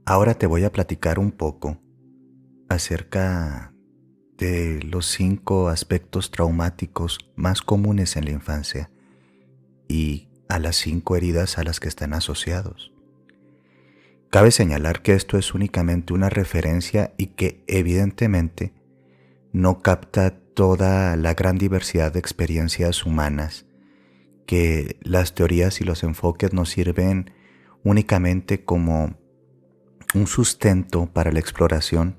Ahora te voy a platicar un poco acerca de los 5 aspectos traumáticos más comunes en la infancia y a las 5 heridas a las que están asociados. Cabe señalar que esto es únicamente una referencia y que evidentemente no capta toda la gran diversidad de experiencias humanas, que las teorías y los enfoques nos sirven únicamente como un sustento para la exploración,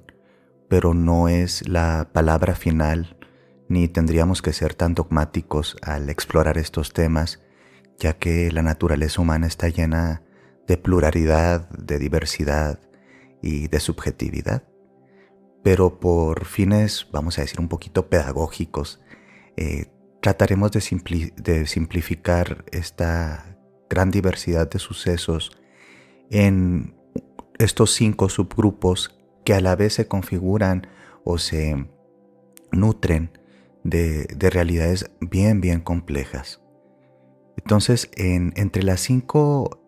pero no es la palabra final, ni tendríamos que ser tan dogmáticos al explorar estos temas, ya que la naturaleza humana está llena de pluralidad, de diversidad y de subjetividad. Pero por fines, vamos a decir, un poquito pedagógicos, eh, trataremos de simplificar esta gran diversidad de sucesos en estos 5 subgrupos que a la vez se configuran o se nutren de realidades bien complejas. Entonces, entre las 5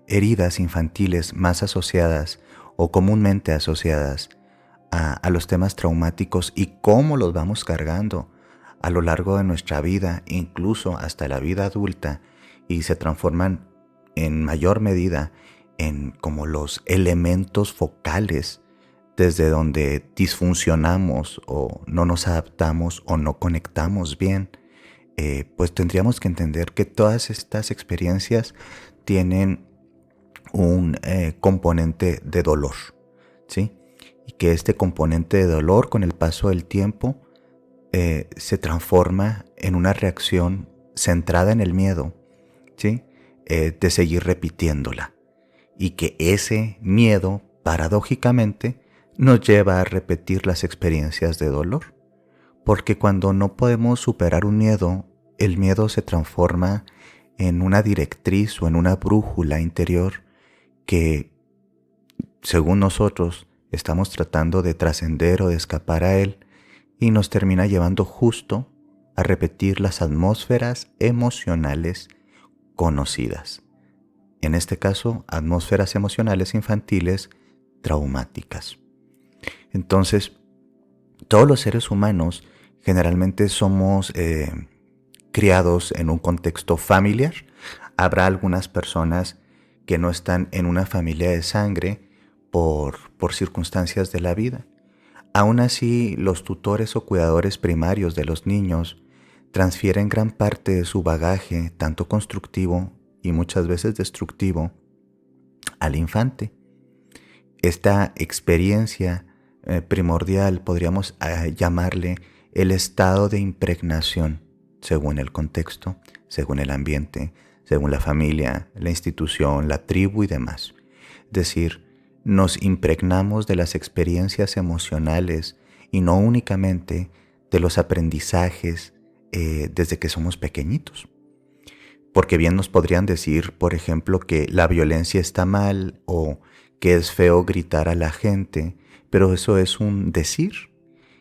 heridas infantiles más asociadas o comúnmente asociadas a los temas traumáticos y cómo los vamos cargando a lo largo de nuestra vida, incluso hasta la vida adulta, y se transforman en mayor medida en como los elementos focales desde donde disfuncionamos o no nos adaptamos o no conectamos bien, pues tendríamos que entender que todas estas experiencias tienen un componente de dolor, ¿sí? Y que este componente de dolor con el paso del tiempo se transforma en una reacción centrada en el miedo, ¿sí? De seguir repitiéndola. Y que ese miedo, paradójicamente, nos lleva a repetir las experiencias de dolor. Porque cuando no podemos superar un miedo, el miedo se transforma en una directriz o en una brújula interior que, según nosotros, estamos tratando de trascender o de escapar a él y nos termina llevando justo a repetir las atmósferas emocionales conocidas. En este caso, atmósferas emocionales infantiles traumáticas. Entonces, todos los seres humanos generalmente somos criados en un contexto familiar. Habrá algunas personas que no están en una familia de sangre por circunstancias de la vida. Aún así, los tutores o cuidadores primarios de los niños transfieren gran parte de su bagaje, tanto constructivo y muchas veces destructivo, al infante. Esta experiencia primordial podríamos llamarle el estado de impregnación, según el contexto, según el ambiente, según la familia, la institución, la tribu y demás. Es decir, nos impregnamos de las experiencias emocionales y no únicamente de los aprendizajes desde que somos pequeñitos. Porque bien nos podrían decir, por ejemplo, que la violencia está mal o que es feo gritar a la gente, pero eso es un decir.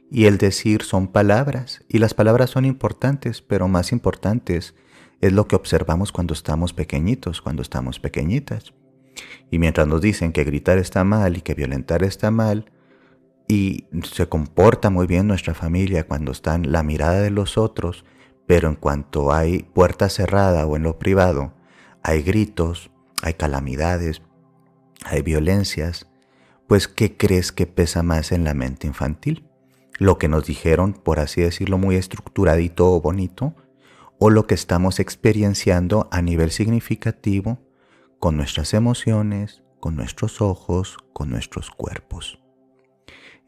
Y el decir son palabras, y las palabras son importantes, pero más importantes es lo que observamos cuando estamos pequeñitos, cuando estamos pequeñitas. Y mientras nos dicen que gritar está mal y que violentar está mal, y se comporta muy bien nuestra familia cuando está en la mirada de los otros, pero en cuanto hay puerta cerrada o en lo privado, hay gritos, hay calamidades, hay violencias, pues ¿qué crees que pesa más en la mente infantil? ¿Lo que nos dijeron, por así decirlo, muy estructuradito o bonito? ¿O lo que estamos experienciando a nivel significativo con nuestras emociones, con nuestros ojos, con nuestros cuerpos?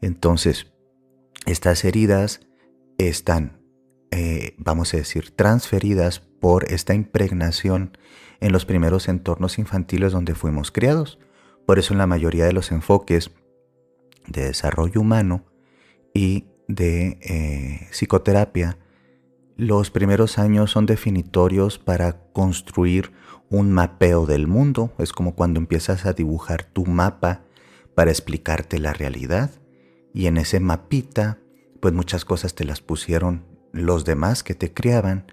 Entonces, estas heridas están, vamos a decir, transferidas por esta impregnación en los primeros entornos infantiles donde fuimos criados. Por eso en la mayoría de los enfoques de desarrollo humano y de psicoterapia, los primeros años son definitorios para construir un mapeo del mundo. Es como cuando empiezas a dibujar tu mapa para explicarte la realidad. Y en ese mapita, pues muchas cosas te las pusieron los demás que te criaban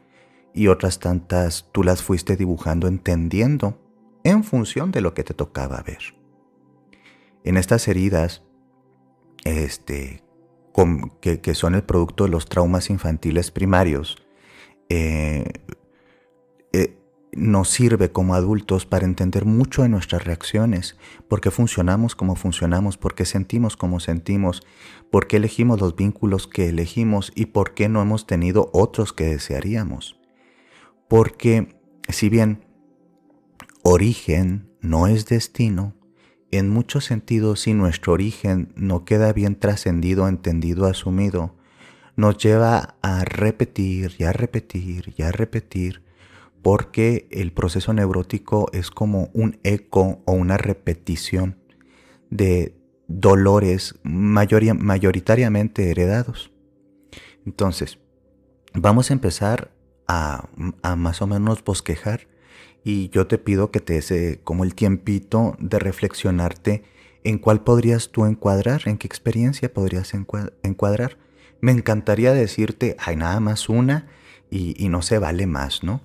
y otras tantas tú las fuiste dibujando entendiendo en función de lo que te tocaba ver. En estas heridas, que son el producto de los traumas infantiles primarios, eh, nos sirve como adultos para entender mucho de nuestras reacciones, por qué funcionamos como funcionamos, por qué sentimos como sentimos, por qué elegimos los vínculos que elegimos y por qué no hemos tenido otros que desearíamos. Porque si bien origen no es destino, en muchos sentidos, si nuestro origen no queda bien trascendido, entendido, asumido, nos lleva a repetir y a repetir y a repetir, porque el proceso neurótico es como un eco o una repetición de dolores mayoritariamente heredados. Entonces, vamos a empezar a más o menos bosquejar, y yo te pido que te des como el tiempito de reflexionarte en cuál podrías tú encuadrar, en qué experiencia podrías encuadrar. Me encantaría decirte, hay nada más una y no se vale más, ¿no?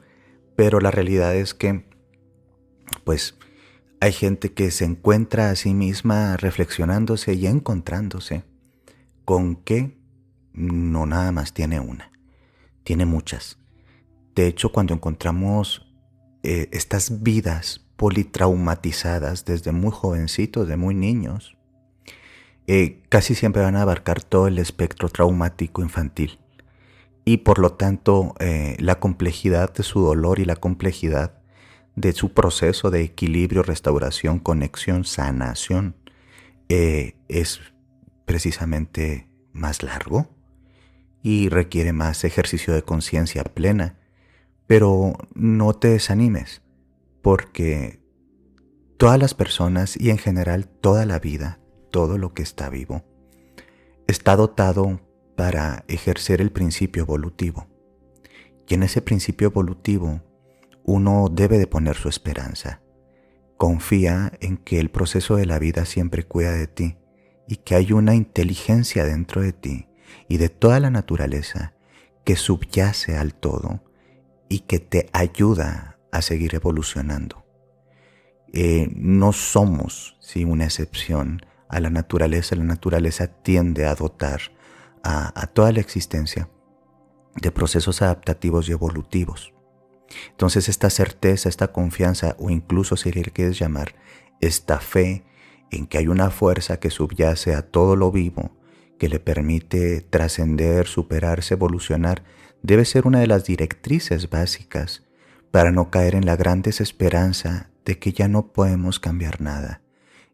Pero la realidad es que, pues, hay gente que se encuentra a sí misma reflexionándose y encontrándose con que no nada más tiene una, tiene muchas. De hecho, cuando encontramos estas vidas politraumatizadas desde muy jovencitos, de muy niños, casi siempre van a abarcar todo el espectro traumático infantil. Y por lo tanto, la complejidad de su dolor y la complejidad de su proceso de equilibrio, restauración, conexión, sanación, es precisamente más largo y requiere más ejercicio de conciencia plena. Pero no te desanimes, porque todas las personas y en general toda la vida, todo lo que está vivo, está dotado para ejercer el principio evolutivo. Y en ese principio evolutivo uno debe de poner su esperanza. Confía en que el proceso de la vida siempre cuida de ti y que hay una inteligencia dentro de ti y de toda la naturaleza que subyace al todo y que te ayuda a seguir evolucionando. No somos, sí, una excepción a la naturaleza. La naturaleza tiende a dotar a toda la existencia de procesos adaptativos y evolutivos. Entonces esta certeza, esta confianza, o incluso si le quieres llamar esta fe en que hay una fuerza que subyace a todo lo vivo, que le permite trascender, superarse, evolucionar, debe ser una de las directrices básicas para no caer en la gran desesperanza de que ya no podemos cambiar nada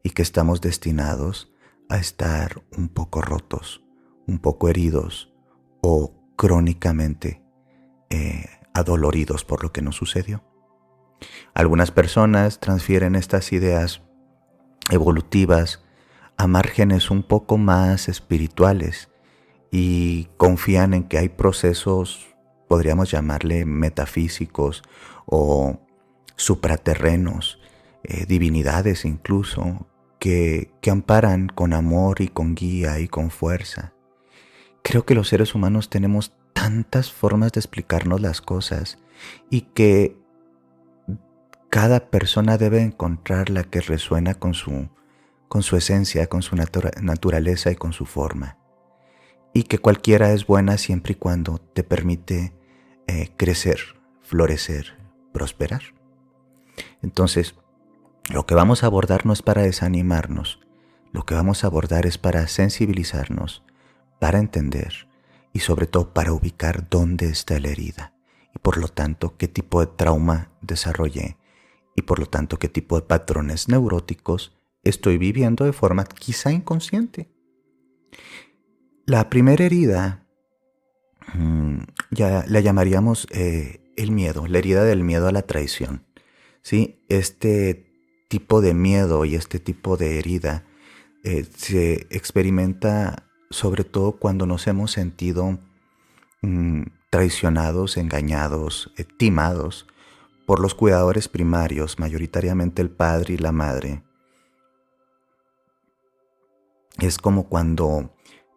y que estamos destinados a estar un poco rotos, un poco heridos o crónicamente adoloridos por lo que nos sucedió. Algunas personas transfieren estas ideas evolutivas a márgenes un poco más espirituales y confían en que hay procesos, podríamos llamarle metafísicos o supraterrenos, divinidades incluso, que amparan con amor y con guía y con fuerza. Creo que los seres humanos tenemos tantas formas de explicarnos las cosas y que cada persona debe encontrar la que resuena con su esencia, con su naturaleza y con su forma. Y que cualquiera es buena siempre y cuando te permite crecer, florecer, prosperar. Entonces, lo que vamos a abordar no es para desanimarnos, lo que vamos a abordar es para sensibilizarnos, para entender y sobre todo para ubicar dónde está la herida y por lo tanto qué tipo de trauma desarrollé y por lo tanto qué tipo de patrones neuróticos estoy viviendo de forma quizá inconsciente. La primera herida ya la llamaríamos el miedo, la herida del miedo a la traición. ¿Sí? Este tipo de miedo y este tipo de herida se experimenta sobre todo cuando nos hemos sentido traicionados, engañados, timados por los cuidadores primarios, mayoritariamente el padre y la madre. Es como cuando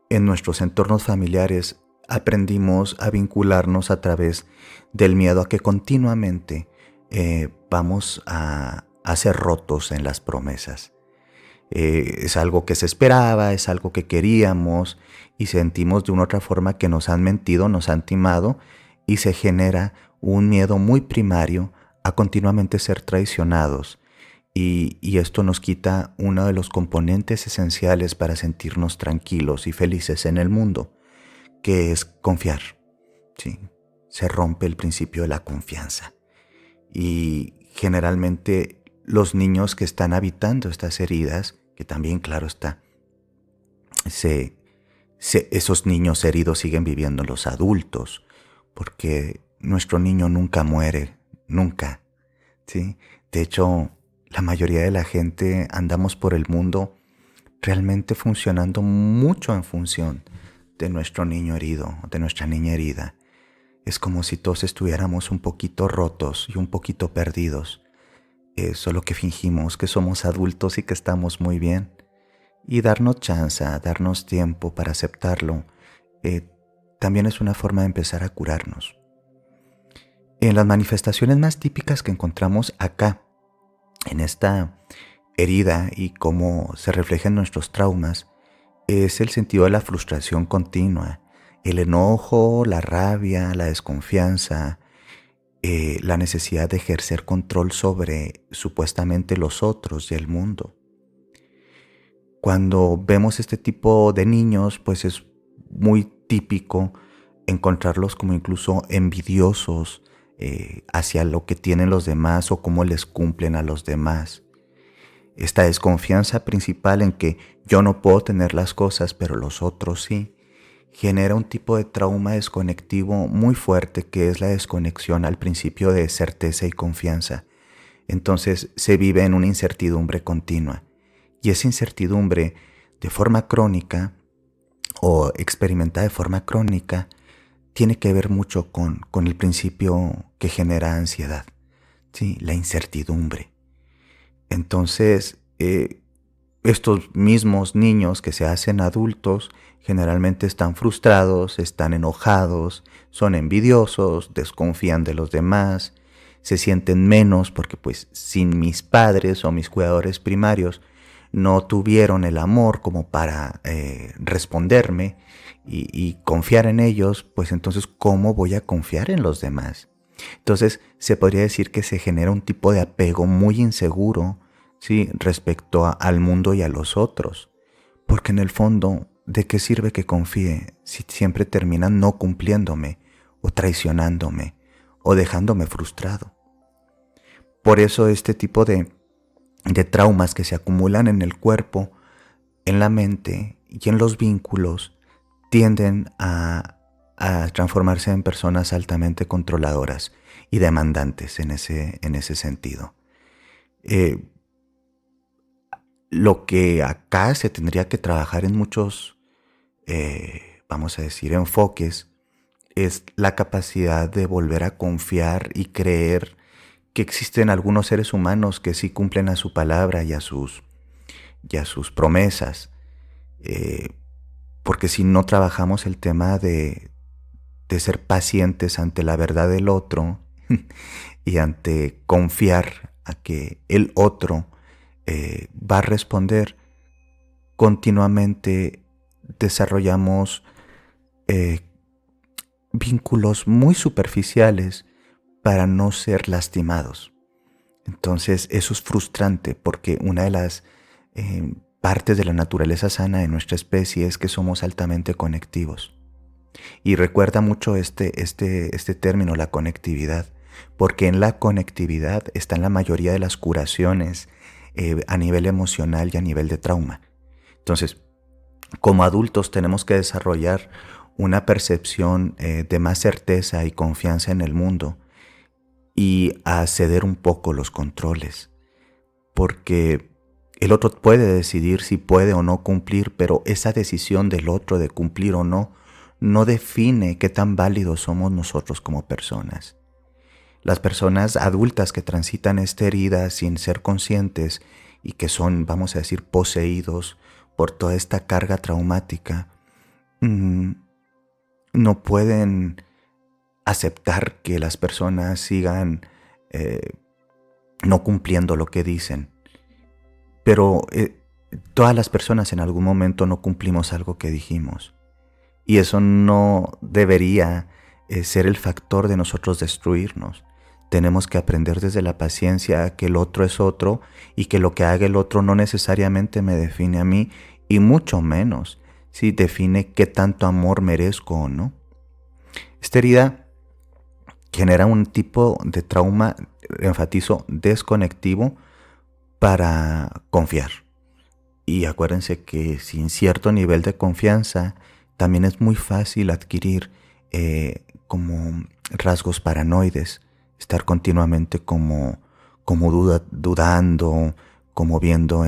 en nuestros entornos familiares aprendimos a vincularnos a través del miedo a que continuamente vamos a ser rotos en las promesas. Es algo que se esperaba, es algo que queríamos y sentimos de una u otra forma que nos han mentido, nos han timado y se genera un miedo muy primario a continuamente ser traicionados y esto nos quita uno de los componentes esenciales para sentirnos tranquilos y felices en el mundo, que es confiar. ¿Sí? Se rompe el principio de la confianza y generalmente los niños que están habitando estas heridas, que también claro está, esos niños heridos siguen viviendo los adultos, porque nuestro niño nunca muere, nunca, ¿sí? De hecho, la mayoría de la gente andamos por el mundo realmente funcionando mucho en función de nuestro niño herido, de nuestra niña herida. Es como si todos estuviéramos un poquito rotos y un poquito perdidos, solo que fingimos que somos adultos y que estamos muy bien. Y darnos chance, darnos tiempo para aceptarlo, también es una forma de empezar a curarnos. En las manifestaciones más típicas que encontramos acá, en esta herida y cómo se reflejan nuestros traumas, es el sentido de la frustración continua, el enojo, la rabia, la desconfianza, la necesidad de ejercer control sobre supuestamente los otros y el mundo. Cuando vemos este tipo de niños, pues es muy típico encontrarlos como incluso envidiosos hacia lo que tienen los demás o cómo les cumplen a los demás. Esta desconfianza principal en que yo no puedo tener las cosas, pero los otros sí, genera un tipo de trauma desconectivo muy fuerte que es la desconexión al principio de certeza y confianza. Entonces se vive en una incertidumbre continua. Y esa incertidumbre de forma crónica o experimentada de forma crónica tiene que ver mucho con el principio que genera ansiedad, ¿sí? La incertidumbre. Entonces, estos mismos niños que se hacen adultos generalmente están frustrados, están enojados, son envidiosos, desconfían de los demás, se sienten menos porque pues sin mis padres o mis cuidadores primarios no tuvieron el amor como para responderme y confiar en ellos, pues entonces ¿cómo voy a confiar en los demás? Entonces se podría decir que se genera un tipo de apego muy inseguro, ¿sí? Respecto al mundo y a los otros, porque en el fondo, ¿de qué sirve que confíe si siempre terminan no cumpliéndome o traicionándome o dejándome frustrado? Por eso este tipo de traumas que se acumulan en el cuerpo, en la mente y en los vínculos tienden a transformarse en personas altamente controladoras y demandantes en ese sentido. Lo que acá se tendría que trabajar en muchos, vamos a decir, enfoques, es la capacidad de volver a confiar y creer que existen algunos seres humanos que sí cumplen a su palabra y a sus promesas. Porque si no trabajamos el tema de ser pacientes ante la verdad del otro y ante confiar a que el otro va a responder, continuamente desarrollamos vínculos muy superficiales para no ser lastimados. Entonces eso es frustrante porque una de las partes de la naturaleza sana de nuestra especie es que somos altamente conectivos. Y recuerda mucho este término, la conectividad, porque en la conectividad están la mayoría de las curaciones a nivel emocional y a nivel de trauma. Entonces, como adultos tenemos que desarrollar una percepción de más certeza y confianza en el mundo y a ceder un poco los controles, porque el otro puede decidir si puede o no cumplir, pero esa decisión del otro de cumplir o no define qué tan válidos somos nosotros como personas. Las personas adultas que transitan esta herida sin ser conscientes y que son, vamos a decir, poseídos por toda esta carga traumática, no pueden aceptar que las personas sigan no cumpliendo lo que dicen. Pero todas las personas en algún momento no cumplimos algo que dijimos. Y eso no debería ser el factor de nosotros destruirnos. Tenemos que aprender desde la paciencia que el otro es otro y que lo que haga el otro no necesariamente me define a mí y mucho menos si define qué tanto amor merezco o no. Esta herida genera un tipo de trauma, enfatizo, desconectivo para confiar. Y acuérdense que sin cierto nivel de confianza también es muy fácil adquirir como rasgos paranoides, estar continuamente como dudando, como viendo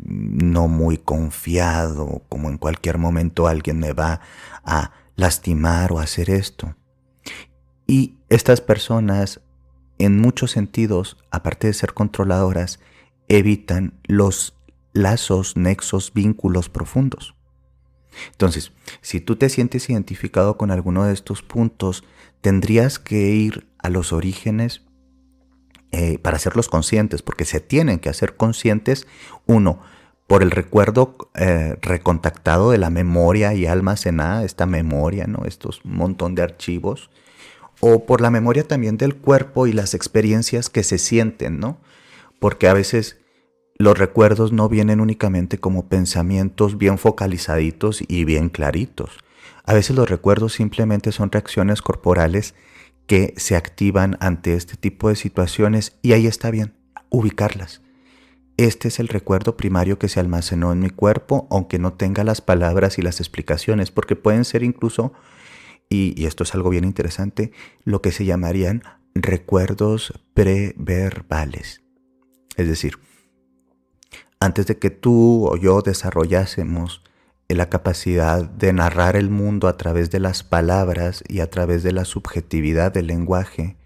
no muy confiado, como en cualquier momento alguien me va a lastimar o hacer esto. Y estas personas, en muchos sentidos, aparte de ser controladoras, evitan los lazos, nexos, vínculos profundos. Entonces, si tú te sientes identificado con alguno de estos puntos, tendrías que ir a los orígenes para hacerlos conscientes, porque se tienen que hacer conscientes, uno, por el recuerdo recontactado de la memoria y almacenada, esta memoria, ¿no? Estos montón de archivos, o por la memoria también del cuerpo y las experiencias que se sienten, ¿no? Porque a veces los recuerdos no vienen únicamente como pensamientos bien focalizaditos y bien claritos. A veces los recuerdos simplemente son reacciones corporales que se activan ante este tipo de situaciones y ahí está bien, ubicarlas. Este es el recuerdo primario que se almacenó en mi cuerpo, aunque no tenga las palabras y las explicaciones, porque pueden ser incluso, y esto es algo bien interesante, lo que se llamarían recuerdos preverbales. Es decir, antes de que tú o yo desarrollásemos la capacidad de narrar el mundo a través de las palabras y a través de la subjetividad del lenguaje,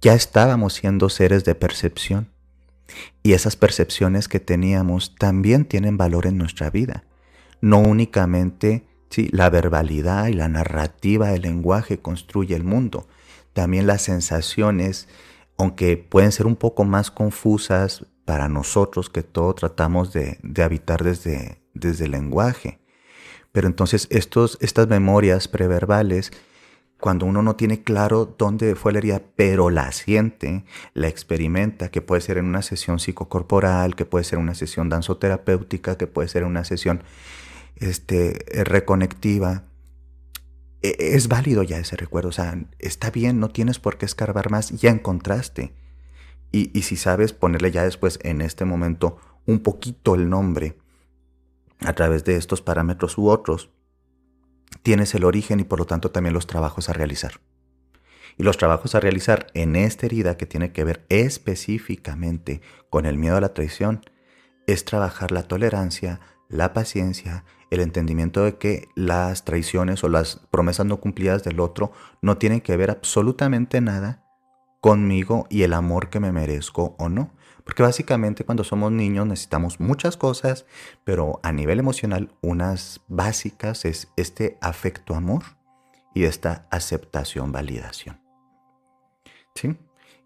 ya estábamos siendo seres de percepción. Y esas percepciones que teníamos también tienen valor en nuestra vida. No únicamente la verbalidad y la narrativa del lenguaje construye el mundo. También las sensaciones, aunque pueden ser un poco más confusas para nosotros, que todo tratamos de habitar desde el lenguaje. Pero entonces estas memorias preverbales, cuando uno no tiene claro dónde fue la herida, pero la siente, la experimenta, que puede ser en una sesión psicocorporal, que puede ser en una sesión danzoterapéutica, que puede ser en una sesión reconectiva, es válido ya ese recuerdo. O sea, está bien, no tienes por qué escarbar más, ya encontraste. Y si sabes ponerle ya después, en este momento, un poquito el nombre a través de estos parámetros u otros, tienes el origen y por lo tanto también los trabajos a realizar. Y los trabajos a realizar en esta herida que tiene que ver específicamente con el miedo a la traición es trabajar la tolerancia, la paciencia, el entendimiento de que las traiciones o las promesas no cumplidas del otro no tienen que ver absolutamente nada conmigo y el amor que me merezco o no. Porque básicamente cuando somos niños necesitamos muchas cosas, pero a nivel emocional unas básicas es este afecto-amor y esta aceptación-validación. ¿Sí?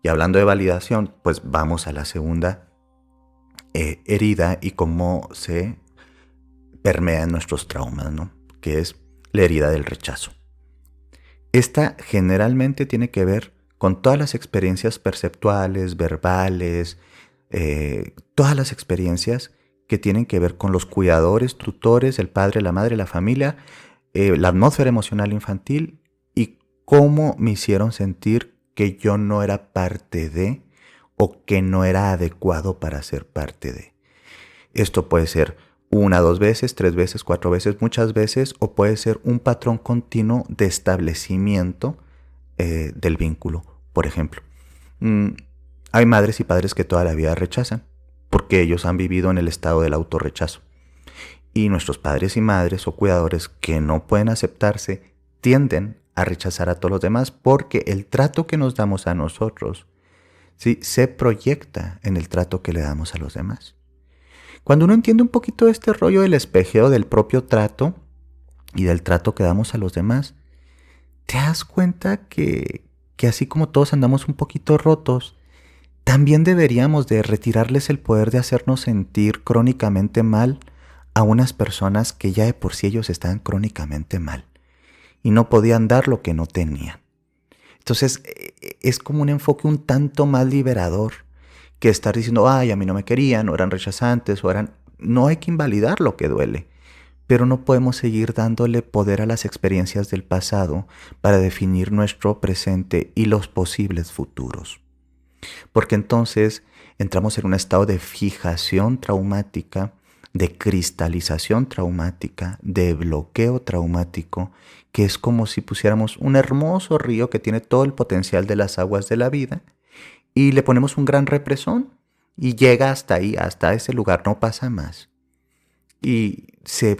Y hablando de validación, pues vamos a la segunda herida y cómo se permea en nuestros traumas, ¿no? Que es la herida del rechazo. Esta generalmente tiene que ver con todas las experiencias perceptuales, verbales, todas las experiencias que tienen que ver con los cuidadores, tutores, el padre, la madre, la familia, la atmósfera emocional infantil y cómo me hicieron sentir que yo no era parte de o que no era adecuado para ser parte de. Esto puede ser 1, 2 veces, 3 veces, 4 veces, muchas veces, o puede ser un patrón continuo de establecimiento del vínculo. Por ejemplo, hay madres y padres que toda la vida rechazan porque ellos han vivido en el estado del autorrechazo. Y nuestros padres y madres o cuidadores que no pueden aceptarse tienden a rechazar a todos los demás porque el trato que nos damos a nosotros se proyecta en el trato que le damos a los demás. Cuando uno entiende un poquito este rollo del espejeo del propio trato y del trato que damos a los demás, te das cuenta que así como todos andamos un poquito rotos, también deberíamos de retirarles el poder de hacernos sentir crónicamente mal a unas personas que ya de por sí ellos estaban crónicamente mal y no podían dar lo que no tenían. Entonces es como un enfoque un tanto más liberador que estar diciendo, ay, a mí no me querían, o eran rechazantes, o eran... No hay que invalidar lo que duele, pero no podemos seguir dándole poder a las experiencias del pasado para definir nuestro presente y los posibles futuros. Porque entonces entramos en un estado de fijación traumática, de cristalización traumática, de bloqueo traumático, que es como si pusiéramos un hermoso río que tiene todo el potencial de las aguas de la vida y le ponemos un gran represón y llega hasta ahí, hasta ese lugar, no pasa más. Y se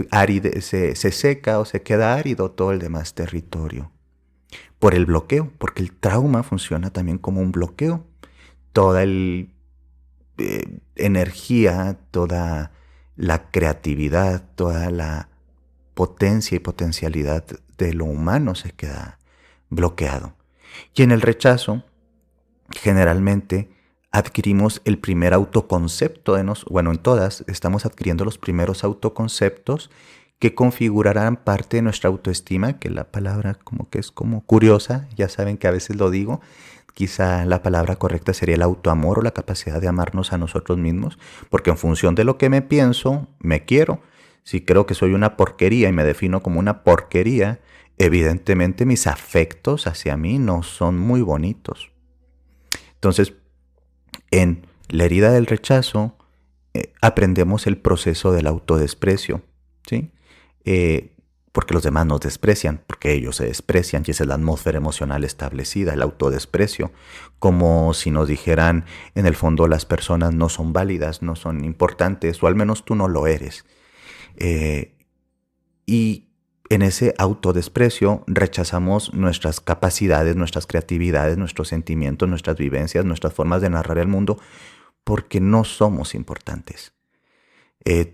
seca o se queda árido todo el demás territorio. Por el bloqueo, porque el trauma funciona también como un bloqueo. Toda la energía, toda la creatividad, toda la potencia y potencialidad de lo humano se queda bloqueado. Y en el rechazo, generalmente adquirimos el primer autoconcepto de nosotros. Bueno, en todas estamos adquiriendo los primeros autoconceptos que configurarán parte de nuestra autoestima, que la palabra como que es como curiosa, ya saben que a veces lo digo, quizá la palabra correcta sería el autoamor o la capacidad de amarnos a nosotros mismos, porque en función de lo que me pienso, me quiero. Si creo que soy una porquería y me defino como una porquería, evidentemente mis afectos hacia mí no son muy bonitos. Entonces, en la herida del rechazo, aprendemos el proceso del autodesprecio, ¿sí? Porque los demás nos desprecian, porque ellos se desprecian, y esa es la atmósfera emocional establecida, el autodesprecio, como si nos dijeran, en el fondo las personas no son válidas, no son importantes, o al menos tú no lo eres. Y en ese autodesprecio rechazamos nuestras capacidades, nuestras creatividades, nuestros sentimientos, nuestras vivencias, nuestras formas de narrar el mundo, porque no somos importantes.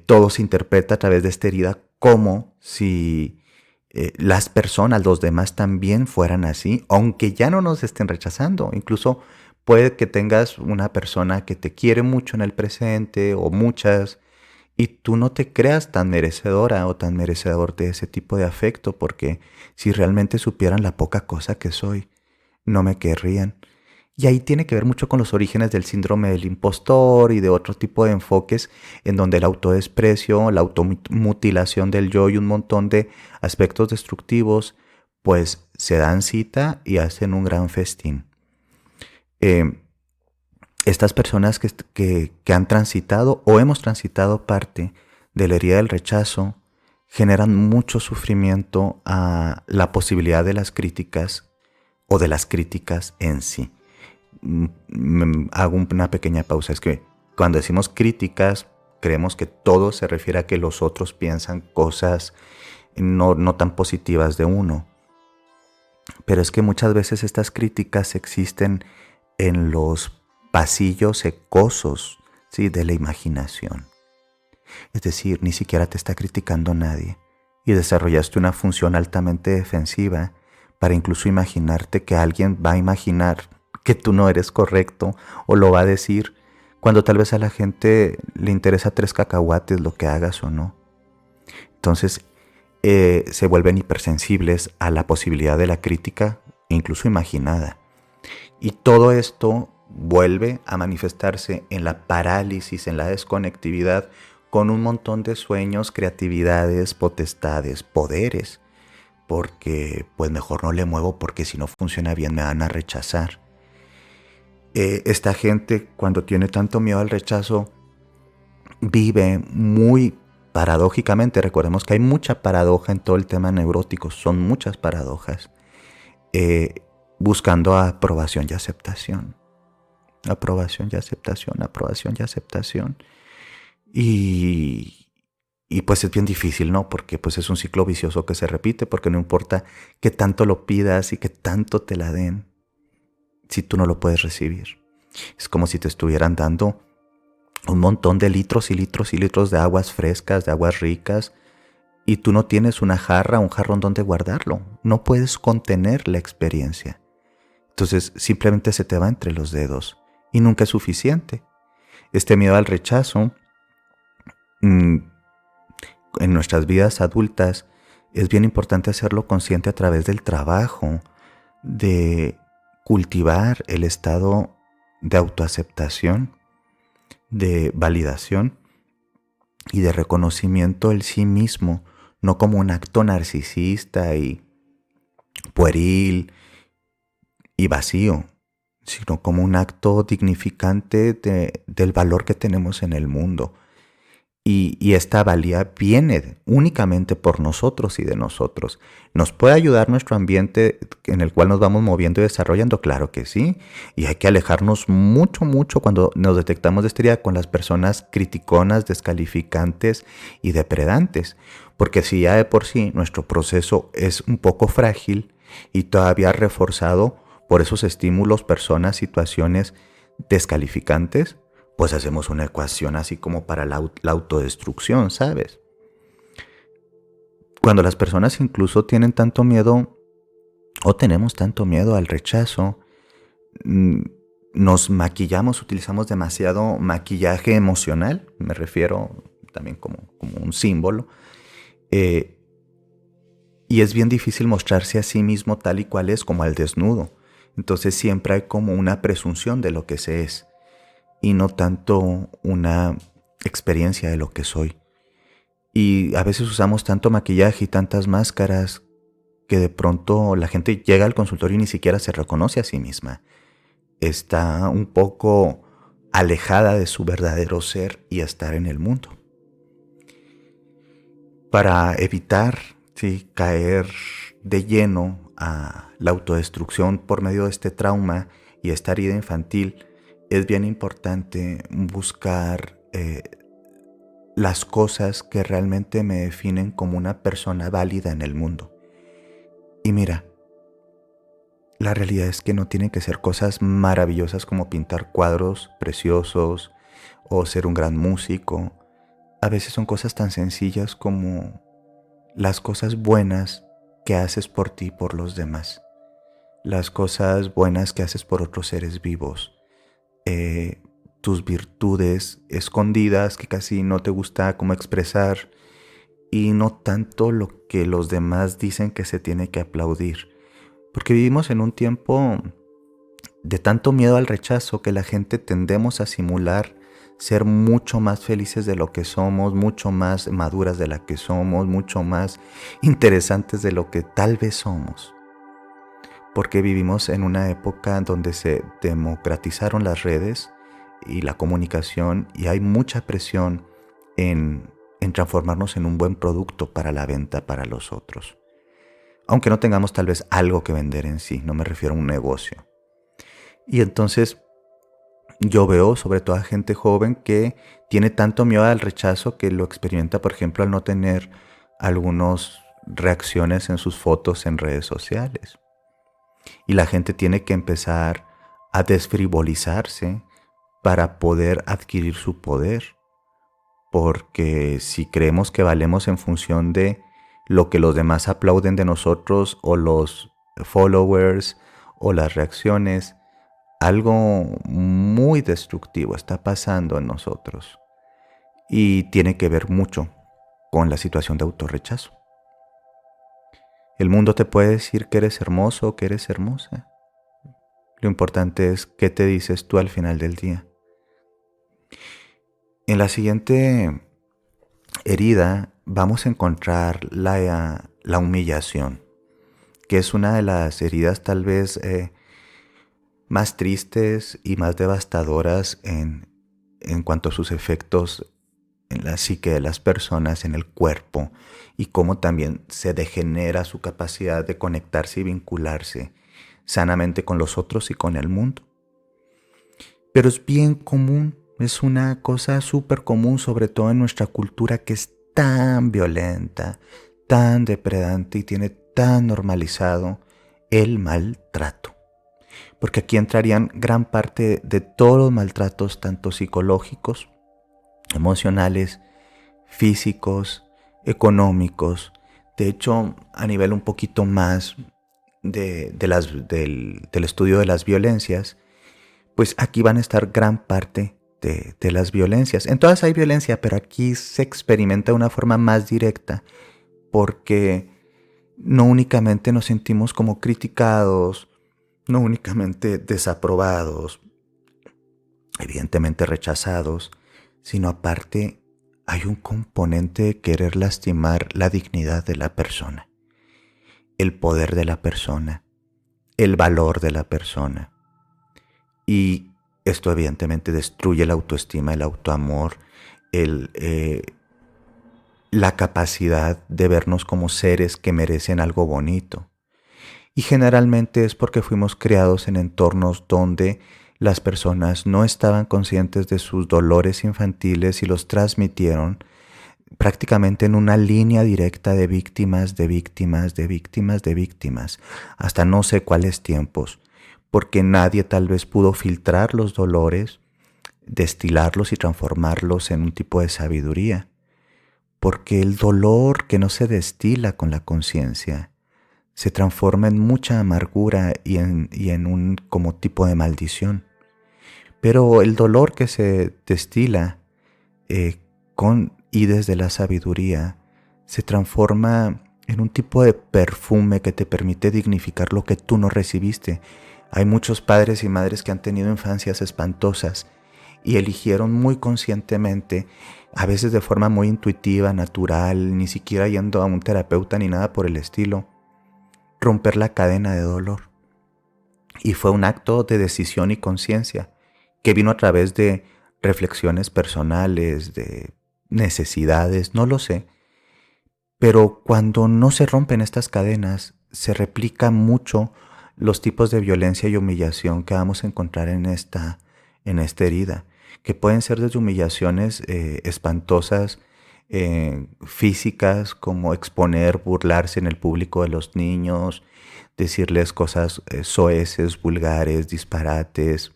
Todo se interpreta a través de esta herida como si las personas, los demás también fueran así, aunque ya no nos estén rechazando. Incluso puede que tengas una persona que te quiere mucho en el presente o muchas, y tú no te creas tan merecedora o tan merecedor de ese tipo de afecto, porque si realmente supieran la poca cosa que soy, no me querrían. Y ahí tiene que ver mucho con los orígenes del síndrome del impostor y de otro tipo de enfoques en donde el autodesprecio, la automutilación del yo y un montón de aspectos destructivos, pues se dan cita y hacen un gran festín. Estas personas que han transitado o hemos transitado parte de la herida del rechazo generan mucho sufrimiento a la posibilidad de las críticas o de las críticas en sí. Hago una pequeña pausa. Es que cuando decimos críticas, creemos que todo se refiere a que los otros piensan cosas no tan positivas de uno. Pero es que muchas veces estas críticas existen en los pasillos secosos, ¿sí?, de la imaginación. Es decir, ni siquiera te está criticando nadie y desarrollaste una función altamente defensiva para incluso imaginarte que alguien va a imaginar que tú no eres correcto o lo va a decir, cuando tal vez a la gente le interesa 3 cacahuates lo que hagas o no. Entonces se vuelven hipersensibles a la posibilidad de la crítica, incluso imaginada. Y todo esto vuelve a manifestarse en la parálisis, en la desconectividad, con un montón de sueños, creatividades, potestades, poderes, porque pues mejor no le muevo porque si no funciona bien me van a rechazar. Esta gente, cuando tiene tanto miedo al rechazo, vive muy paradójicamente. Recordemos que hay mucha paradoja en todo el tema neurótico, son muchas paradojas, buscando aprobación y aceptación. Aprobación y aceptación, aprobación y aceptación. Y pues es bien difícil, ¿no? Porque pues es un ciclo vicioso que se repite, porque no importa que tanto lo pidas y que tanto te la den, si tú no lo puedes recibir. Es como si te estuvieran dando un montón de litros y litros y litros de aguas frescas, de aguas ricas, y tú no tienes una jarra, un jarrón donde guardarlo. No puedes contener la experiencia. Entonces simplemente se te va entre los dedos y nunca es suficiente. Este miedo al rechazo en nuestras vidas adultas es bien importante hacerlo consciente a través del trabajo, de cultivar el estado de autoaceptación, de validación y de reconocimiento del sí mismo, no como un acto narcisista y pueril y vacío, sino como un acto dignificante del valor que tenemos en el mundo. Y esta valía viene únicamente por nosotros y de nosotros. ¿Nos puede ayudar nuestro ambiente en el cual nos vamos moviendo y desarrollando? Claro que sí. Y hay que alejarnos mucho, mucho cuando nos detectamos de esta herida con las personas criticonas, descalificantes y depredantes. Porque si ya de por sí nuestro proceso es un poco frágil y todavía reforzado por esos estímulos, personas, situaciones descalificantes, pues hacemos una ecuación así como para la autodestrucción, ¿sabes? Cuando las personas incluso tienen tanto miedo o tenemos tanto miedo al rechazo, nos maquillamos, utilizamos demasiado maquillaje emocional, me refiero también como un símbolo, y es bien difícil mostrarse a sí mismo tal y cual es, como al desnudo. Entonces siempre hay como una presunción de lo que se es, y no tanto una experiencia de lo que soy. Y a veces usamos tanto maquillaje y tantas máscaras que de pronto la gente llega al consultorio y ni siquiera se reconoce a sí misma. Está un poco alejada de su verdadero ser y estar en el mundo. Para evitar caer de lleno a la autodestrucción por medio de este trauma y esta herida infantil, es bien importante buscar las cosas que realmente me definen como una persona válida en el mundo. Y mira, la realidad es que no tienen que ser cosas maravillosas como pintar cuadros preciosos o ser un gran músico. A veces son cosas tan sencillas como las cosas buenas que haces por ti y por los demás. Las cosas buenas que haces por otros seres vivos. Tus virtudes escondidas que casi no te gusta cómo expresar, y no tanto lo que los demás dicen que se tiene que aplaudir. Porque vivimos en un tiempo de tanto miedo al rechazo que la gente tendemos a simular ser mucho más felices de lo que somos, mucho más maduras de la que somos, mucho más interesantes de lo que tal vez somos. Porque vivimos en una época donde se democratizaron las redes y la comunicación, y hay mucha presión en transformarnos en un buen producto para la venta para los otros. Aunque no tengamos tal vez algo que vender en sí, no me refiero a un negocio. Y entonces yo veo sobre todo a gente joven que tiene tanto miedo al rechazo que lo experimenta, por ejemplo, al no tener algunas reacciones en sus fotos en redes sociales. Y la gente tiene que empezar a desfrivolizarse para poder adquirir su poder. Porque si creemos que valemos en función de lo que los demás aplauden de nosotros, o los followers, o las reacciones, algo muy destructivo está pasando en nosotros. Y tiene que ver mucho con la situación de autorrechazo. El mundo te puede decir que eres hermoso o que eres hermosa. Lo importante es qué te dices tú al final del día. En la siguiente herida vamos a encontrar la humillación, que es una de las heridas tal vez más tristes y más devastadoras en cuanto a sus efectos en la psique de las personas, en el cuerpo, y cómo también se degenera su capacidad de conectarse y vincularse sanamente con los otros y con el mundo. Pero es bien común, es una cosa súper común, sobre todo en nuestra cultura que es tan violenta, tan depredante y tiene tan normalizado el maltrato. Porque aquí entrarían gran parte de todos los maltratos, tanto psicológicos, emocionales, físicos, económicos. De hecho, a nivel un poquito más del estudio de las violencias, pues aquí van a estar gran parte de las violencias. En todas hay violencia, pero aquí se experimenta de una forma más directa porque no únicamente nos sentimos como criticados, no únicamente desaprobados, evidentemente rechazados, sino aparte hay un componente de querer lastimar la dignidad de la persona, el poder de la persona, el valor de la persona. Y esto evidentemente destruye la autoestima, el autoamor, la capacidad de vernos como seres que merecen algo bonito. Y generalmente es porque fuimos criados en entornos donde las personas no estaban conscientes de sus dolores infantiles y los transmitieron prácticamente en una línea directa de víctimas, de víctimas, de víctimas, de víctimas, hasta no sé cuáles tiempos, porque nadie tal vez pudo filtrar los dolores, destilarlos y transformarlos en un tipo de sabiduría, porque el dolor que no se destila con la conciencia se transforma en mucha amargura y en un como tipo de maldición. Pero el dolor que se destila con y desde la sabiduría se transforma en un tipo de perfume que te permite dignificar lo que tú no recibiste. Hay muchos padres y madres que han tenido infancias espantosas y eligieron muy conscientemente, a veces de forma muy intuitiva, natural, ni siquiera yendo a un terapeuta ni nada por el estilo, romper la cadena de dolor. Y fue un acto de decisión y conciencia que vino a través de reflexiones personales, de necesidades, no lo sé. Pero cuando no se rompen estas cadenas, se replica mucho los tipos de violencia y humillación que vamos a encontrar en esta herida, que pueden ser desde humillaciones espantosas, físicas, como exponer, burlarse en el público de los niños, decirles cosas soeces, vulgares, disparates,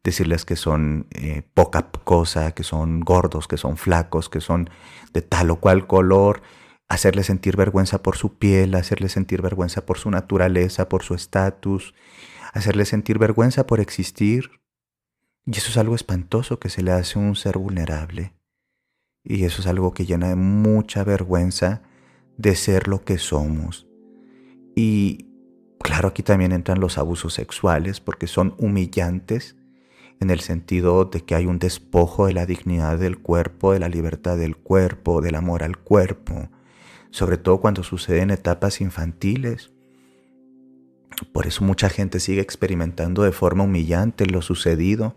decirles que son poca cosa, que son gordos, que son flacos, que son de tal o cual color, hacerles sentir vergüenza por su piel, hacerles sentir vergüenza por su naturaleza, por su estatus, hacerles sentir vergüenza por existir. Y eso es algo espantoso que se le hace a un ser vulnerable. Y eso es algo que llena de mucha vergüenza de ser lo que somos. Y claro, aquí también entran los abusos sexuales porque son humillantes en el sentido de que hay un despojo de la dignidad del cuerpo, de la libertad del cuerpo, del amor al cuerpo, sobre todo cuando sucede en etapas infantiles. Por eso mucha gente sigue experimentando de forma humillante lo sucedido,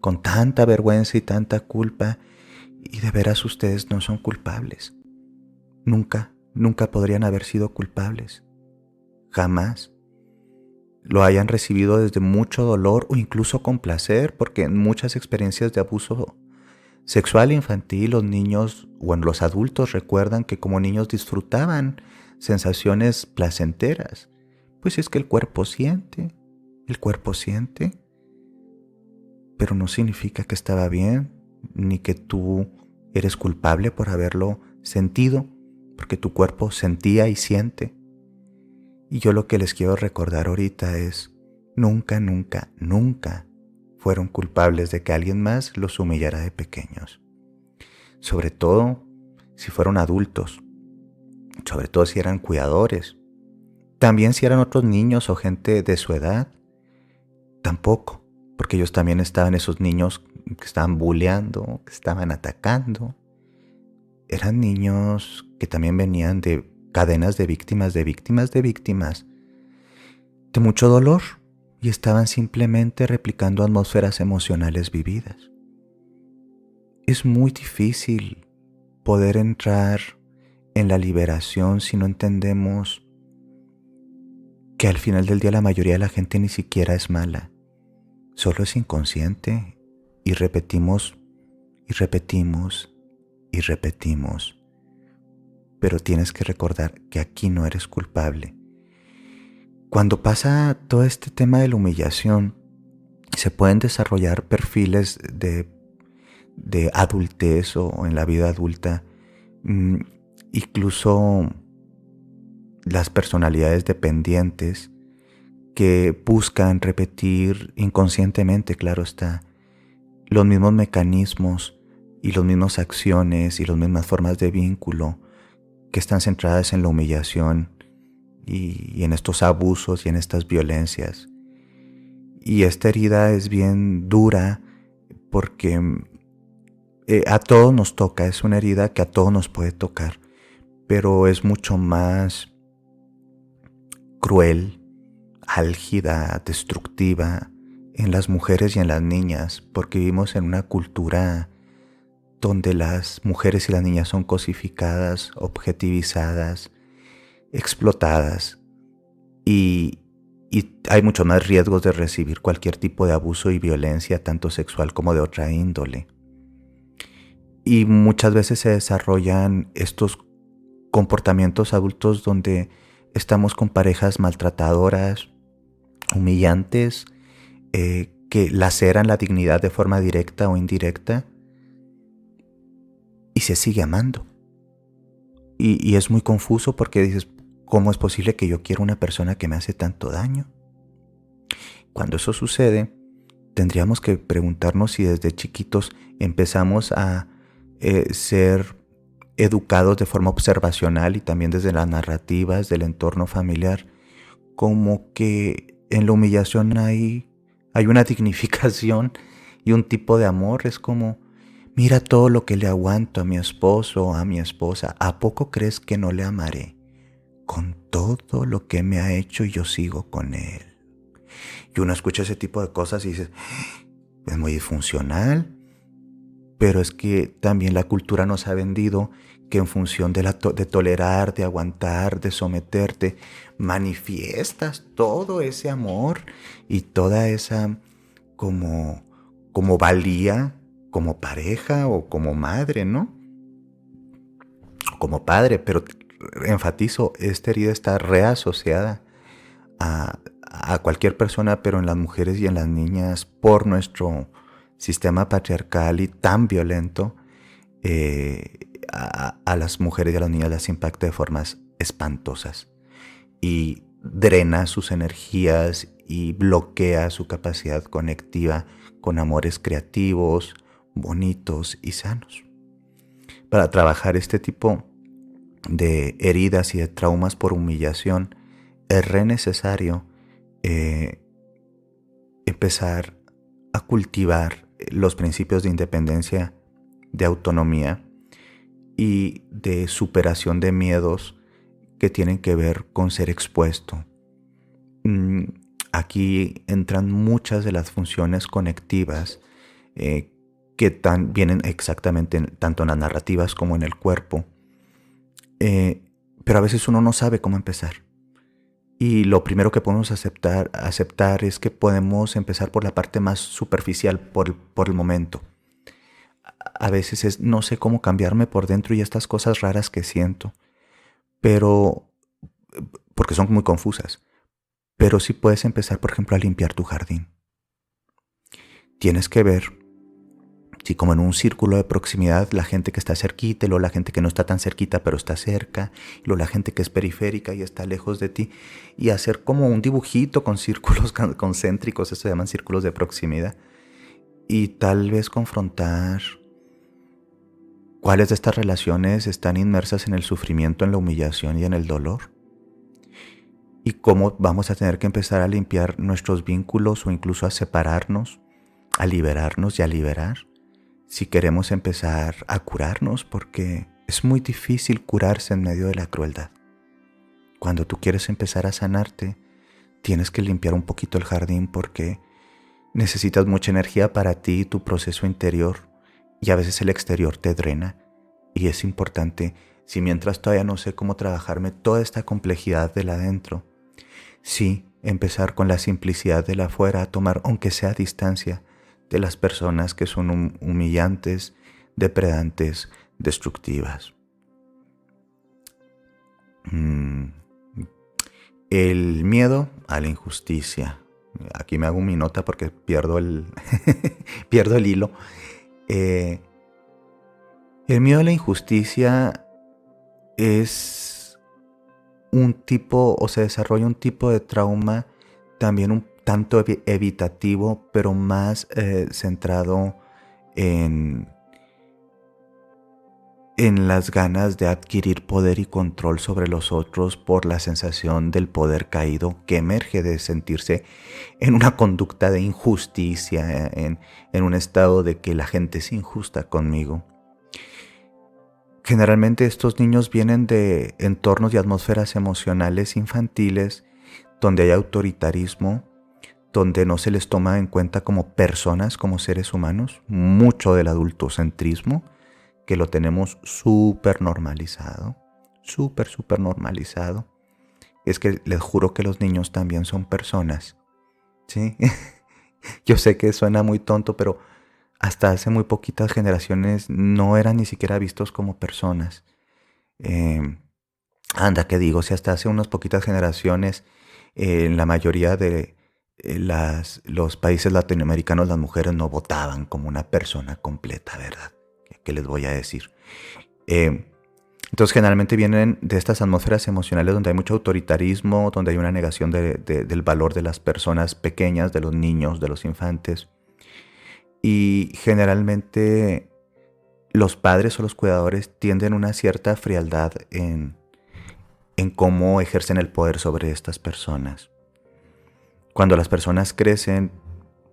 con tanta vergüenza y tanta culpa, y de veras ustedes no son culpables. Nunca, nunca podrían haber sido culpables. Jamás. Lo hayan recibido desde mucho dolor o incluso con placer, porque en muchas experiencias de abuso sexual infantil los niños o en los adultos recuerdan que como niños disfrutaban sensaciones placenteras. Pues es que el cuerpo siente, pero no significa que estaba bien, ni que tú eres culpable por haberlo sentido, porque tu cuerpo sentía y siente. Y yo lo que les quiero recordar ahorita es, nunca, nunca, nunca fueron culpables de que alguien más los humillara de pequeños. Sobre todo si fueron adultos, sobre todo si eran cuidadores. También si eran otros niños o gente de su edad, tampoco, porque ellos también estaban esos niños que estaban bulleando, que estaban atacando. Eran niños que también venían de cadenas de víctimas, de víctimas, de víctimas, de mucho dolor, y estaban simplemente replicando atmósferas emocionales vividas. Es muy difícil poder entrar en la liberación si no entendemos que al final del día la mayoría de la gente ni siquiera es mala, solo es inconsciente y repetimos y repetimos y repetimos. Pero tienes que recordar que aquí no eres culpable. Cuando pasa todo este tema de la humillación, se pueden desarrollar perfiles de adultez o en la vida adulta, incluso las personalidades dependientes que buscan repetir inconscientemente, claro está, los mismos mecanismos y las mismas acciones y las mismas formas de vínculo que están centradas en la humillación y en estos abusos y en estas violencias. Y esta herida es bien dura porque a todos nos toca, es una herida que a todos nos puede tocar, pero es mucho más cruel, álgida, destructiva en las mujeres y en las niñas, porque vivimos en una cultura donde las mujeres y las niñas son cosificadas, objetivizadas, explotadas y hay mucho más riesgos de recibir cualquier tipo de abuso y violencia, tanto sexual como de otra índole. Y muchas veces se desarrollan estos comportamientos adultos donde estamos con parejas maltratadoras, humillantes, que laceran la dignidad de forma directa o indirecta y se sigue amando. Y es muy confuso porque dices, ¿cómo es posible que yo quiera una persona que me hace tanto daño? Cuando eso sucede, tendríamos que preguntarnos si desde chiquitos empezamos a ser educados de forma observacional y también desde las narrativas del entorno familiar, como que en la humillación hay una dignificación y un tipo de amor. Es como, mira todo lo que le aguanto a mi esposo o a mi esposa, ¿a poco crees que no le amaré? Con todo lo que me ha hecho yo sigo con él. Y uno escucha ese tipo de cosas y dice, es muy disfuncional, pero es que también la cultura nos ha vendido que en función de tolerar, de aguantar, de someterte, manifiestas todo ese amor y toda esa como valía, como pareja o como madre, ¿no? Como padre, pero enfatizo, esta herida está reasociada a cualquier persona, pero en las mujeres y en las niñas, por nuestro sistema patriarcal y tan violento, a las mujeres y a las niñas las impacta de formas espantosas y drena sus energías y bloquea su capacidad conectiva con amores creativos, bonitos y sanos. Para trabajar este tipo de heridas y de traumas por humillación, es re necesario empezar a cultivar los principios de independencia, de autonomía y de superación de miedos que tienen que ver con ser expuesto. Aquí entran muchas de las funciones conectivas que vienen exactamente tanto en las narrativas como en el cuerpo, pero a veces uno no sabe cómo empezar. Y lo primero que podemos aceptar es que podemos empezar por la parte más superficial por el momento. A veces es, no sé cómo cambiarme por dentro y estas cosas raras que siento, pero porque son muy confusas. Pero sí puedes empezar, por ejemplo, a limpiar tu jardín. Tienes que ver si como en un círculo de proximidad la gente que está cerquita, y luego la gente que no está tan cerquita pero está cerca, y luego la gente que es periférica y está lejos de ti, y hacer como un dibujito con círculos concéntricos, eso se llaman círculos de proximidad, y tal vez confrontar cuáles de estas relaciones están inmersas en el sufrimiento, en la humillación y en el dolor, y cómo vamos a tener que empezar a limpiar nuestros vínculos o incluso a separarnos, a liberarnos y a liberar, si queremos empezar a curarnos, porque es muy difícil curarse en medio de la crueldad. Cuando tú quieres empezar a sanarte, tienes que limpiar un poquito el jardín porque necesitas mucha energía para ti y tu proceso interior, y a veces el exterior te drena, y es importante, si mientras todavía no sé cómo trabajarme toda esta complejidad del adentro, sí, empezar con la simplicidad del afuera, a tomar aunque sea distancia de las personas que son humillantes, depredantes, destructivas. El miedo a la injusticia. Aquí me hago mi nota porque pierdo el hilo. El miedo a la injusticia es un tipo, o se desarrolla un tipo de trauma también un tanto evitativo, pero más centrado en, en las ganas de adquirir poder y control sobre los otros por la sensación del poder caído que emerge de sentirse en una conducta de injusticia, en un estado de que la gente es injusta conmigo. Generalmente estos niños vienen de entornos y atmósferas emocionales infantiles donde hay autoritarismo, donde no se les toma en cuenta como personas, como seres humanos, mucho del adultocentrismo, que lo tenemos súper normalizado, súper normalizado. Es que les juro que los niños también son personas, ¿sí? Yo sé que suena muy tonto, pero hasta hace muy poquitas generaciones no eran ni siquiera vistos como personas. Eh, Anda, ¿qué digo? Si hasta hace unas poquitas generaciones, en la mayoría de los países latinoamericanos las mujeres no votaban como una persona completa, ¿verdad? ¿Qué les voy a decir? Eh, entonces generalmente vienen de estas atmósferas emocionales donde hay mucho autoritarismo, donde hay una negación del valor de las personas pequeñas, de los niños, de los infantes. Y generalmente los padres o los cuidadores tienden a una cierta frialdad en cómo ejercen el poder sobre estas personas. Cuando las personas crecen,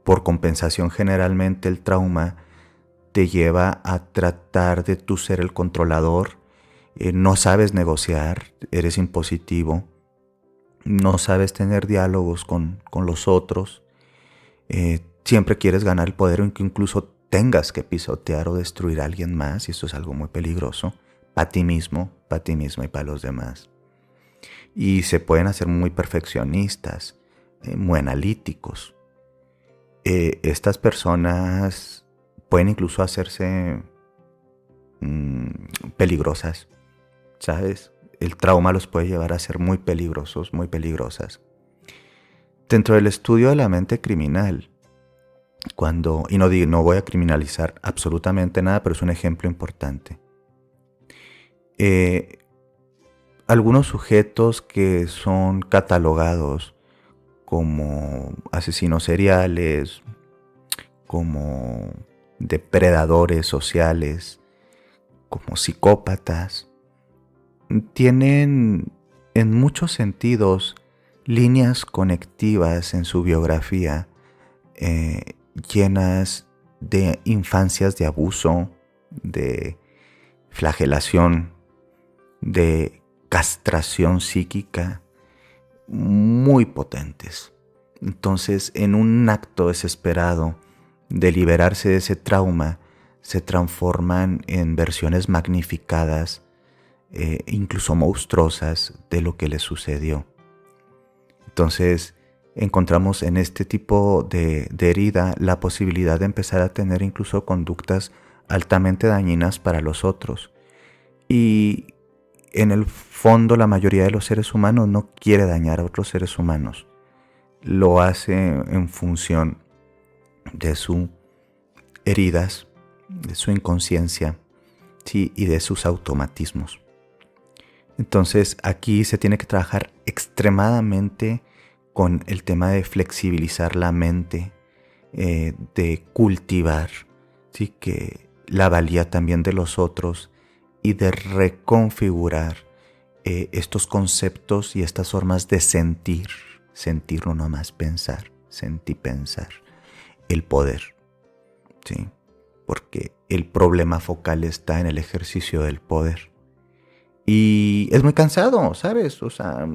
por compensación generalmente el trauma te lleva a tratar de tú ser el controlador, no sabes negociar, eres impositivo, no sabes tener diálogos con los otros, siempre quieres ganar el poder, aunque incluso tengas que pisotear o destruir a alguien más, y esto es algo muy peligroso, para ti mismo y para los demás. Y se pueden hacer muy perfeccionistas, muy analíticos. Estas personas pueden incluso hacerse peligrosas, ¿sabes? El trauma los puede llevar a ser muy peligrosos, muy peligrosas. Dentro del estudio de la mente criminal, y no voy a criminalizar absolutamente nada, pero es un ejemplo importante. Algunos sujetos que son catalogados como asesinos seriales, como depredadores sociales, como psicópatas, tienen en muchos sentidos líneas conectivas en su biografía llenas de infancias de abuso, de flagelación, de castración psíquica, muy potentes. Entonces, en un acto desesperado de liberarse de ese trauma, se transforman en versiones magnificadas, incluso monstruosas, de lo que les sucedió. Entonces, encontramos en este tipo de herida la posibilidad de empezar a tener incluso conductas altamente dañinas para los otros. Y en el fondo, la mayoría de los seres humanos no quiere dañar a otros seres humanos. Lo hace en función de sus heridas, de su inconsciencia, ¿sí? Y de sus automatismos. Entonces aquí se tiene que trabajar extremadamente con el tema de flexibilizar la mente, de cultivar, ¿sí? Que la valía también de los otros y de reconfigurar estos conceptos y estas formas de sentir no nomás pensar, sentir, pensar, el poder, ¿sí? Porque el problema focal está en el ejercicio del poder. Y es muy cansado, ¿sabes? O sea,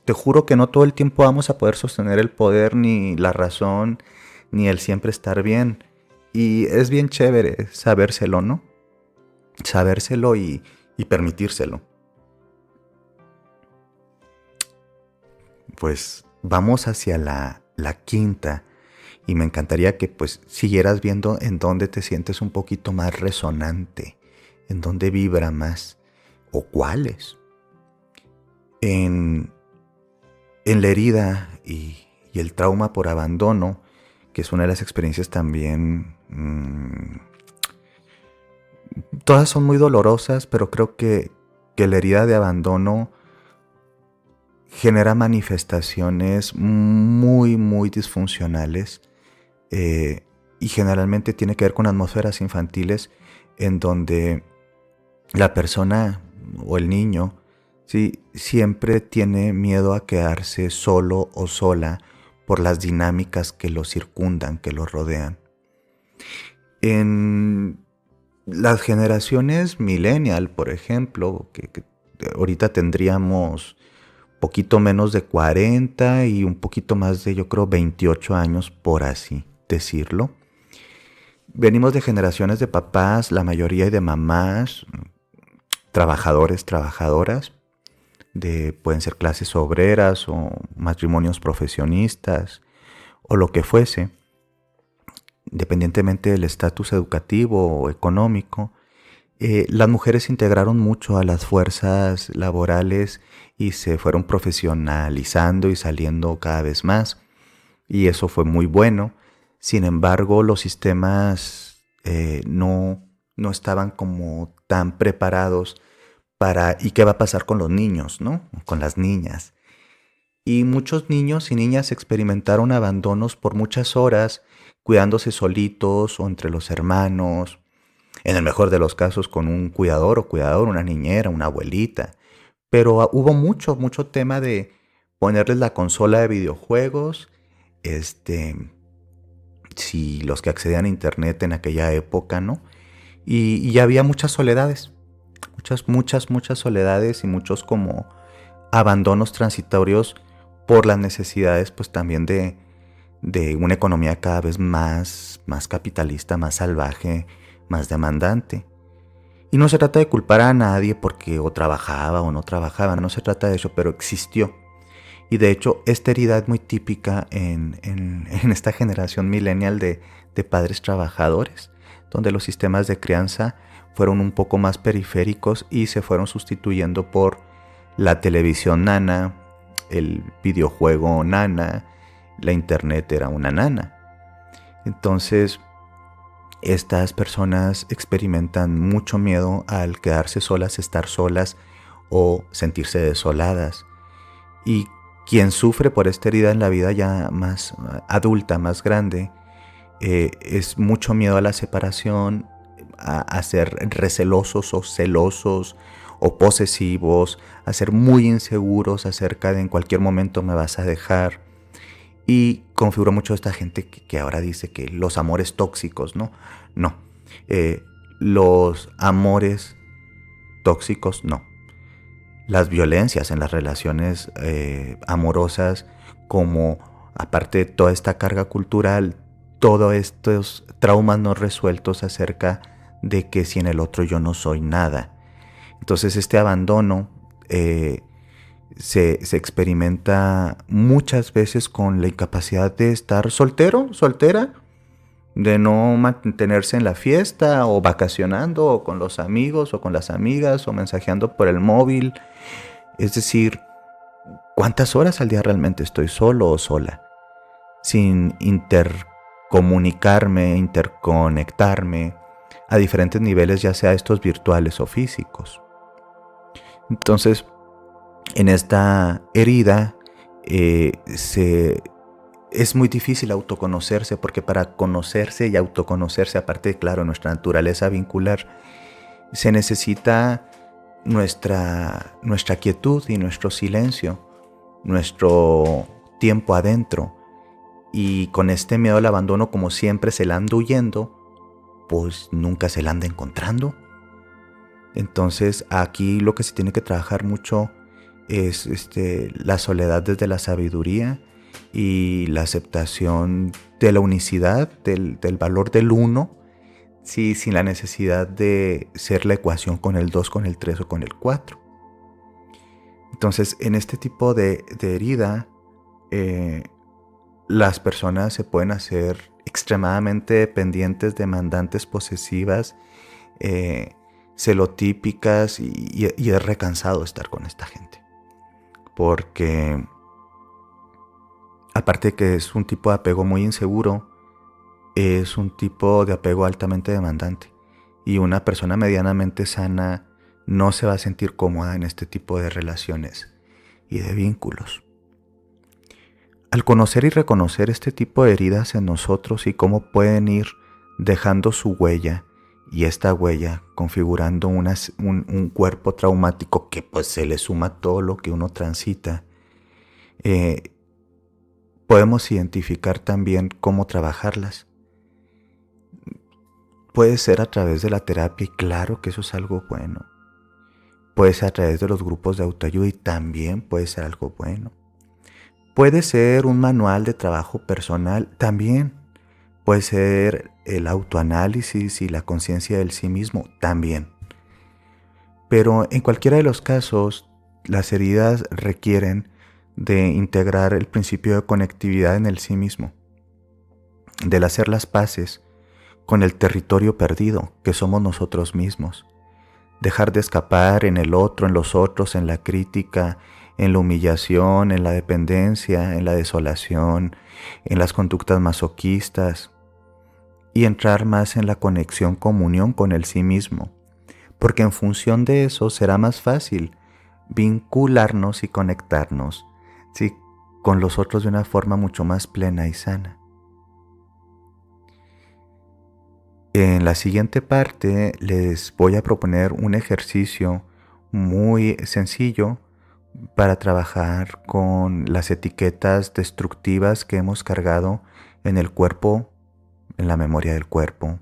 te juro que no todo el tiempo vamos a poder sostener el poder, ni la razón, ni el siempre estar bien. Y es bien chévere sabérselo, ¿no? Sabérselo y permitírselo. Pues vamos hacia la quinta, y me encantaría que pues siguieras viendo en dónde te sientes un poquito más resonante, en dónde vibra más, o cuáles. En la herida y el trauma por abandono, que es una de las experiencias también, todas son muy dolorosas, pero creo que la herida de abandono genera manifestaciones muy, muy disfuncionales, y generalmente tiene que ver con atmósferas infantiles en donde la persona o el niño, sí, siempre tiene miedo a quedarse solo o sola por las dinámicas que lo circundan, que lo rodean. En las generaciones millennial, por ejemplo, que ahorita tendríamos poquito menos de 40 y un poquito más de, yo creo, 28 años, por así decirlo. Venimos de generaciones de papás, la mayoría, y de mamás, trabajadores, trabajadoras, pueden ser clases obreras o matrimonios profesionistas o lo que fuese, independientemente del estatus educativo o económico. Las mujeres se integraron mucho a las fuerzas laborales y se fueron profesionalizando y saliendo cada vez más, y eso fue muy bueno. Sin embargo, los sistemas no estaban como tan preparados para ¿y qué va a pasar con los niños, no? Con las niñas. Y muchos niños y niñas experimentaron abandonos por muchas horas, cuidándose solitos o entre los hermanos, en el mejor de los casos con un cuidador o cuidador, una niñera, una abuelita. Pero hubo mucho tema de ponerles la consola de videojuegos, si los que accedían a internet en aquella época, ¿no? Y había muchas soledades, muchas soledades y muchos como abandonos transitorios por las necesidades, pues también de una economía cada vez más capitalista, más salvaje, más demandante. Y no se trata de culpar a nadie porque o trabajaba o no trabajaba, no se trata de eso, pero existió. Y de hecho, esta herida es muy típica en esta generación millennial de padres trabajadores, donde los sistemas de crianza fueron un poco más periféricos y se fueron sustituyendo por la televisión nana, el videojuego nana, la internet era una nana. Entonces, estas personas experimentan mucho miedo al quedarse solas, estar solas o sentirse desoladas. Y quien sufre por esta herida en la vida ya más adulta, más grande, es mucho miedo a la separación, a ser recelosos o celosos o posesivos, a ser muy inseguros acerca de en cualquier momento me vas a dejar. Y configuró mucho esta gente que ahora dice que los amores tóxicos, ¿no? No. Los amores tóxicos, no. Las violencias en las relaciones amorosas, como aparte de toda esta carga cultural, todos estos traumas no resueltos acerca de que sin el otro yo no soy nada. Entonces este abandono se experimenta muchas veces con la incapacidad de estar soltero, soltera, de no mantenerse en la fiesta o vacacionando o con los amigos o con las amigas o mensajeando por el móvil. Es decir, ¿cuántas horas al día realmente estoy solo o sola? Sin intercomunicarme, interconectarme a diferentes niveles, ya sea estos virtuales o físicos. Entonces, en esta herida es muy difícil autoconocerse, porque para conocerse y autoconocerse, aparte de, claro, nuestra naturaleza vincular, se necesita nuestra quietud y nuestro silencio, nuestro tiempo adentro. Y con este miedo al abandono, como siempre se la anda huyendo, pues nunca se la anda encontrando. Entonces aquí lo que se tiene que trabajar mucho es la soledad desde la sabiduría y la aceptación de la unicidad, del valor del uno, sí, sin la necesidad de ser la ecuación con el 2, con el 3 o con el 4. Entonces, en este tipo de herida, las personas se pueden hacer extremadamente dependientes, demandantes, posesivas, celotípicas, y es recansado estar con esta gente. Porque aparte de que es un tipo de apego muy inseguro, es un tipo de apego altamente demandante. Y una persona medianamente sana no se va a sentir cómoda en este tipo de relaciones y de vínculos. Al conocer y reconocer este tipo de heridas en nosotros y cómo pueden ir dejando su huella, y esta huella configurando un cuerpo traumático que pues se le suma todo lo que uno transita, podemos identificar también cómo trabajarlas. Puede ser a través de la terapia y claro que eso es algo bueno. Puede ser a través de los grupos de autoayuda y también puede ser algo bueno. Puede ser un manual de trabajo personal también. Puede ser el autoanálisis y la conciencia del sí mismo también. Pero en cualquiera de los casos, las heridas requieren de integrar el principio de conectividad en el sí mismo, del hacer las paces con el territorio perdido que somos nosotros mismos, dejar de escapar en el otro, en los otros, en la crítica, en la humillación, en la dependencia, en la desolación, en las conductas masoquistas y entrar más en la conexión, comunión con el sí mismo, porque en función de eso será más fácil vincularnos y conectarnos, ¿sí?, con los otros de una forma mucho más plena y sana. En la siguiente parte les voy a proponer un ejercicio muy sencillo para trabajar con las etiquetas destructivas que hemos cargado en el cuerpo, en la memoria del cuerpo,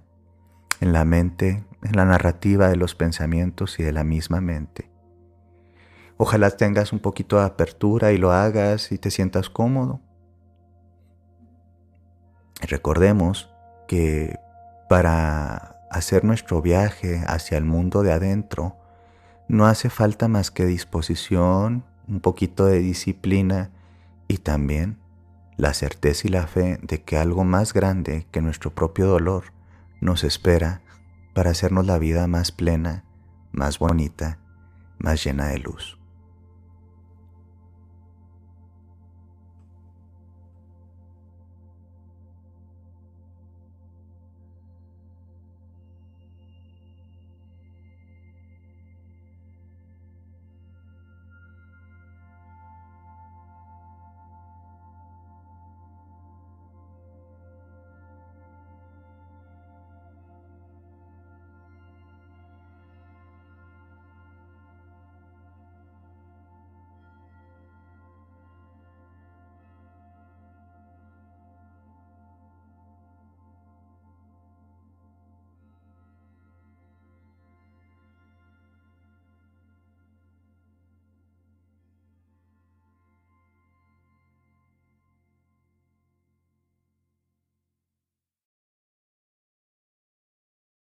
en la mente, en la narrativa de los pensamientos y de la misma mente. Ojalá tengas un poquito de apertura y lo hagas y te sientas cómodo. Recordemos que para hacer nuestro viaje hacia el mundo de adentro, no hace falta más que disposición, un poquito de disciplina y también la certeza y la fe de que algo más grande que nuestro propio dolor nos espera para hacernos la vida más plena, más bonita, más llena de luz.